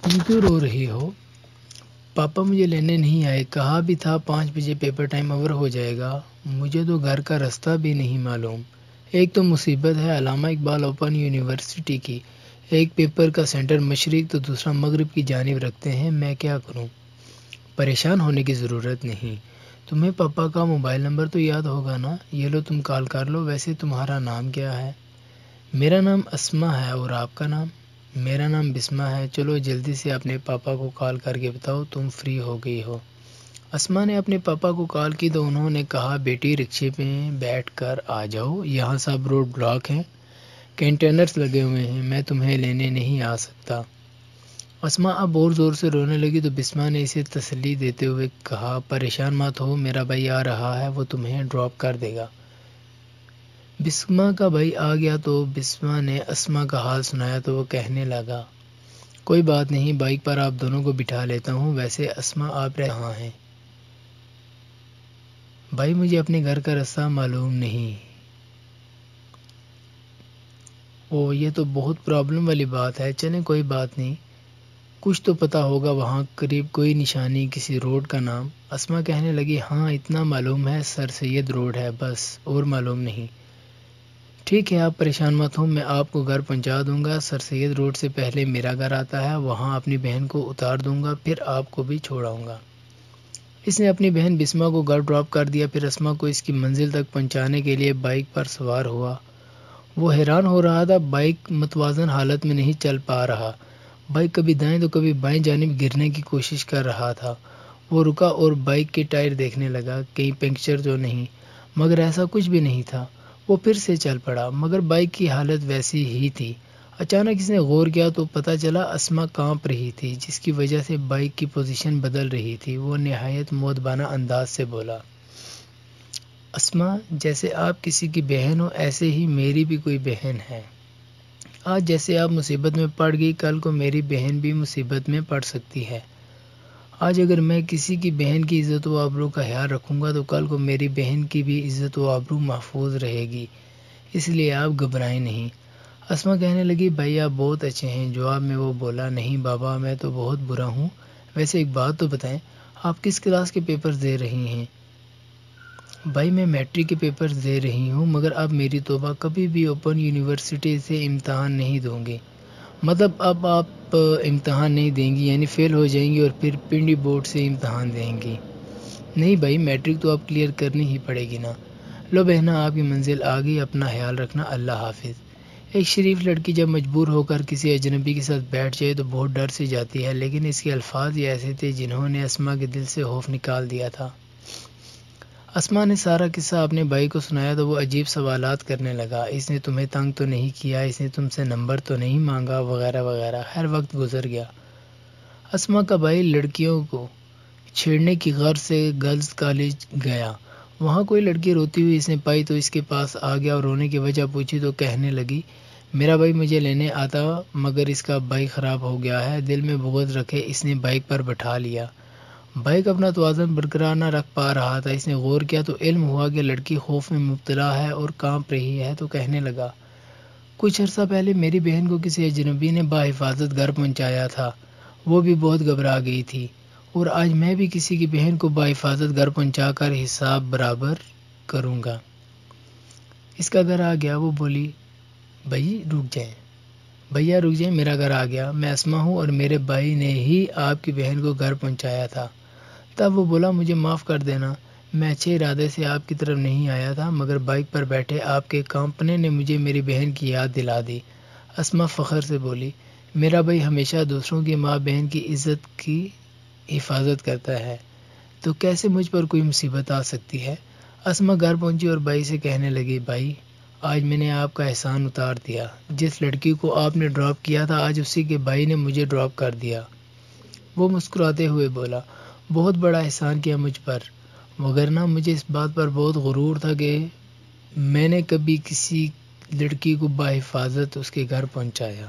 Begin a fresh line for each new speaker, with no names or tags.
تم کیوں رو رہی ہو؟ پاپا مجھے لینے نہیں آئے، کہا بھی تھا 5 بجے پیپر ٹائم اوور ہو جائے گا۔ مجھے تو گھر کا راستہ بھی نہیں معلوم۔ ایک تو مصیبت ہے علامہ اقبال اوپن یونیورسٹی کی، ایک پیپر کا سینٹر مشرق تو دوسرا مغرب کی جانب رکھتے ہیں، میں کیا کروں؟ پریشان ہونے کی ضرورت نہیں، تمہیں پاپا کا موبائل نمبر تو یاد ہوگا نا، یہ لو تم کال کر لو۔ ویسے تمہارا نام کیا ہے؟ میرا نام اسما ہے، اور آپ کا نام؟ میرا نام بسمہ ہے۔ چلو جلدی سے اپنے پاپا کو کال کر کے بتاؤ تم فری ہو گئی ہو۔ اسما نے اپنے پاپا کو کال کی تو انہوں نے کہا بیٹی رکشے پہ بیٹھ کر آ جاؤ، یہاں سب روڈ بلاک ہیں، کنٹینرز لگے ہوئے ہیں، میں تمہیں لینے نہیں آ سکتا۔ اسما اب اور زور سے رونے لگی تو بسمہ نے اسے تسلی دیتے ہوئے کہا پریشان مت ہو، میرا بھائی آ رہا ہے، وہ تمہیں ڈراپ کر دے گا۔ بسمہ کا بھائی آ گیا تو بسمہ نے اسما کا حال سنایا تو وہ کہنے لگا کوئی بات نہیں، بائک پر آپ دونوں کو بٹھا لیتا ہوں، ویسے اسما آپ کہاں ہیں؟ بھائی مجھے اپنے گھر کا راستہ معلوم نہیں۔ او یہ تو بہت پرابلم والی بات ہے، چلیں کوئی بات نہیں، کچھ تو پتہ ہوگا وہاں قریب کوئی نشانی کسی روڈ کا نام۔ اسما کہنے لگی ہاں اتنا معلوم ہے سر سید روڈ ہے، بس اور معلوم نہیں۔ ٹھیک ہے آپ پریشان مت ہوں، میں آپ کو گھر پہنچا دوں گا، سر سید روڈ سے پہلے میرا گھر آتا ہے، وہاں اپنی بہن کو اتار دوں گا، پھر آپ کو بھی چھوڑاؤں گا۔ اس نے اپنی بہن بسمہ کو گھر ڈراپ کر دیا، پھر اسما کو اس کی منزل تک پہنچانے کے لیے بائک پر سوار ہوا۔ وہ حیران ہو رہا تھا، بائک متوازن حالت میں نہیں چل پا رہا، بائک کبھی دائیں تو کبھی بائیں جانب گرنے کی کوشش کر رہا تھا۔ وہ رکا اور بائک کے ٹائر دیکھنے لگا، کہیں پنکچر تو نہیں، مگر ایسا کچھ بھی نہیں تھا۔ وہ پھر سے چل پڑا، مگر بائک کی حالت ویسی ہی تھی۔ اچانک اس نے غور کیا تو پتہ چلا اسما کانپ رہی تھی، جس کی وجہ سے بائک کی پوزیشن بدل رہی تھی۔ وہ نہایت مؤدبانہ انداز سے بولا اسما جیسے آپ کسی کی بہن ہو ایسے ہی میری بھی کوئی بہن ہے، آج جیسے آپ مصیبت میں پڑ گئی کل کو میری بہن بھی مصیبت میں پڑ سکتی ہے۔ آج اگر میں کسی کی بہن کی عزت و آبرو کا خیال رکھوں گا تو کل کو میری بہن کی بھی عزت و آبرو محفوظ رہے گی، اس لیے آپ گھبرائیں نہیں۔ اسما کہنے لگی بھائی آپ بہت اچھے ہیں۔ جواب میں وہ بولا نہیں بابا میں تو بہت برا ہوں، ویسے ایک بات تو بتائیں آپ کس کلاس کے پیپرز دے رہی ہیں؟ بھائی میں میٹرک کے پیپرز دے رہی ہوں، مگر اب میری توبہ کبھی بھی اوپن یونیورسٹی سے امتحان نہیں دوں گی۔ مطلب اب آپ امتحان نہیں دیں گی، یعنی فیل ہو جائیں گی اور پھر پنڈی بورڈ سے امتحان دیں گی؟ نہیں بھائی میٹرک تو اب کلیئر کرنی ہی پڑے گی نا۔ لو بہنا آپ کی منزل آ گئی، اپنا خیال رکھنا، اللہ حافظ۔ ایک شریف لڑکی جب مجبور ہو کر کسی اجنبی کے ساتھ بیٹھ جائے تو بہت ڈر سے جاتی ہے، لیکن اس کے الفاظ ہی ایسے تھے جنہوں نے اسما کے دل سے خوف نکال دیا تھا۔ اسما نے سارا قصہ اپنے بھائی کو سنایا تو وہ عجیب سوالات کرنے لگا، اس نے تمہیں تنگ تو نہیں کیا، اس نے تم سے نمبر تو نہیں مانگا، وغیرہ وغیرہ۔ ہر وقت گزر گیا۔ اسما کا بھائی لڑکیوں کو چھیڑنے کی غرض سے گرلز کالج گیا، وہاں کوئی لڑکی روتی ہوئی اس نے پائی تو اس کے پاس آ گیا اور رونے کی وجہ پوچھی تو کہنے لگی میرا بھائی مجھے لینے آتا مگر اس کا بائک خراب ہو گیا ہے، دل میں بغض رکھے اس نے بائک پر بٹھا لیا۔ بائک اپنا توازن برقرار نہ رکھ پا رہا تھا، اس نے غور کیا تو علم ہوا کہ لڑکی خوف میں مبتلا ہے اور کانپ رہی ہے تو کہنے لگا کچھ عرصہ پہلے میری بہن کو کسی اجنبی نے بحفاظت گھر پہنچایا تھا، وہ بھی بہت گھبرا گئی تھی، اور آج میں بھی کسی کی بہن کو بحفاظت گھر پہنچا کر حساب برابر کروں گا۔ اس کا گھر آ گیا، وہ بولی بھیا رک جائیں میرا گھر آ گیا، میں اسما ہوں اور میرے بھائی نے ہی آپ کی بہن کو گھر پہنچایا تھا۔ تب وہ بولا مجھے معاف کر دینا، میں اچھے ارادے سے آپ کی طرف نہیں آیا تھا، مگر بائک پر بیٹھے آپ کے کانپنے نے مجھے میری بہن کی یاد دلا دی۔ اسما فخر سے بولی میرا بھائی ہمیشہ دوسروں کی ماں بہن کی عزت کی حفاظت کرتا ہے، تو کیسے مجھ پر کوئی مصیبت آ سکتی ہے؟ اسما گھر پہنچی اور بھائی سے کہنے لگی بھائی آج میں نے آپ کا احسان اتار دیا، جس لڑکی کو آپ نے ڈراپ کیا تھا آج اسی کے بھائی نے مجھے ڈراپ کر دیا۔ وہ مسکراتے ہوئے بولا بہت بڑا احسان کیا مجھ پر، وگرنہ مجھے اس بات پر بہت غرور تھا کہ میں نے کبھی کسی لڑکی کو بحفاظت اس کے گھر پہنچایا۔